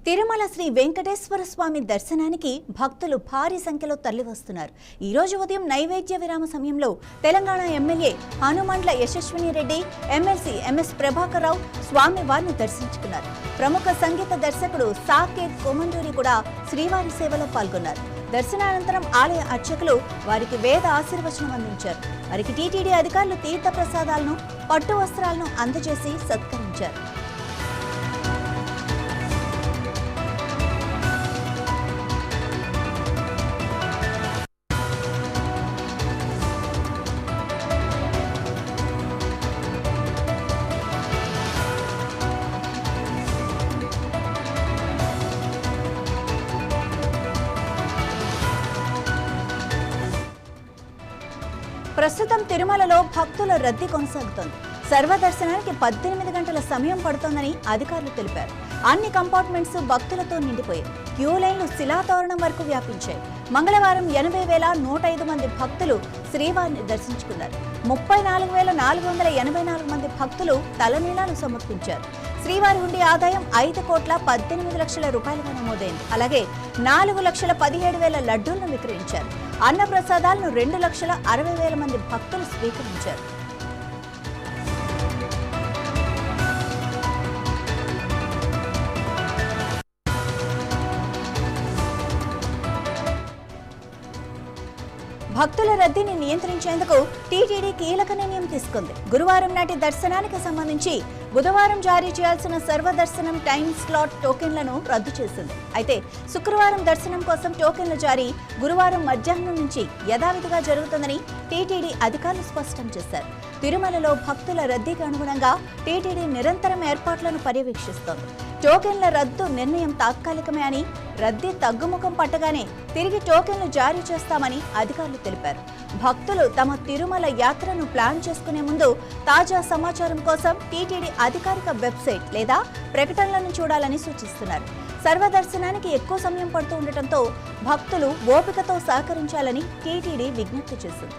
తిరుమల శ్రీ వెంకటేశ్వర స్వామి దర్శనానికి భక్తులు భారీ సంఖ్యలో తరలివస్తున్నారు. ఈ రోజు ఉదయం నైవేద్య విరామ సమయంలో తెలంగాణ ఎమ్మెల్యే హనుమండ్ల యశస్విని రెడ్డి, ఎమ్మెల్సీ ఎంఎస్ ప్రభాకర్ రావు స్వామి వారిని దర్శించుకున్నారు. ప్రముఖ సంగీత దర్శకుడు సాకేత్ కొమండూరి కూడా శ్రీవారి సేవలో పాల్గొన్నారు. దర్శనానంతరం ఆలయ అర్చకులు వారికి వేద ఆశీర్వచనం అందించారు. వారికి టీటీడీ అధికారులు తీర్థ ప్రసాదాలను, పట్టు వస్త్రాలను అందజేసి సత్కరించారు. ప్రస్తుతం తిరుమలలో భక్తుల రద్దీ కొనసాగుతోంది. సర్వదర్శనానికి 18 గంటల సమయం పడుతోందని అధికారులు తెలిపారు. అన్ని కంపార్ట్మెంట్స్ భక్తులతో నిండిపోయాయి. క్యూ లైన్లు శిలాతోరణం వరకు వ్యాపించాయి. మంగళవారం 80,105 మంది భక్తులు శ్రీవారిని దర్శించుకున్నారు. 34,484 మంది భక్తులు తలనీలాలు సమర్పించారు. శ్రీవారి హుండీ ఆదాయం 5,18,00,000 రూపాయలుగా నమోదైంది. అలాగే 4,17,000 లడ్డూలను విక్రయించారు. అన్న ప్రసాదాలను 2,60,000 మంది భక్తులు స్వీకరించారు. భక్తుల రద్దీని నియంత్రించేందుకు టీటీడీ కీలక నిర్ణయం తీసుకుంది. గురువారం నాటి దర్శనానికి సంబంధించి బుధవారం జారీ చేయాల్సిన సర్వదర్శనం టైం స్లాట్ టోకెన్లను రద్దు చేసింది. అయితే శుక్రవారం దర్శనం కోసం టోకెన్ల జారీ గురువారం మధ్యాహ్నం నుంచి యథావిధిగా జరుగుతుందని టీటీడీ అధికారులు స్పష్టం చేశారు. తిరుమలలో భక్తుల రద్దీకి అనుగుణంగా టీటీడీ నిరంతరం ఏర్పాట్లను పర్యవేక్షిస్తోంది. టోకెన్ల రద్దు నిర్ణయం తాత్కాలికమే అని, రద్దీ తగ్గుముఖం పట్టగానే తిరిగి టోకెన్లు జారీ చేస్తామని అధికారులు తెలిపారు. భక్తులు తమ తిరుమల యాత్రను ప్లాన్ చేసుకునే ముందు తాజా సమాచారం కోసం టీటీడీ అధికారిక వెబ్సైట్ లేదా ప్రకటనలను చూడాలని సూచిస్తున్నారు. సర్వదర్శనానికి ఎక్కువ సమయం పడుతూ ఉండటంతో భక్తులు ఓపికతో సహకరించాలని టీటీడీ విజ్ఞప్తి చేసింది.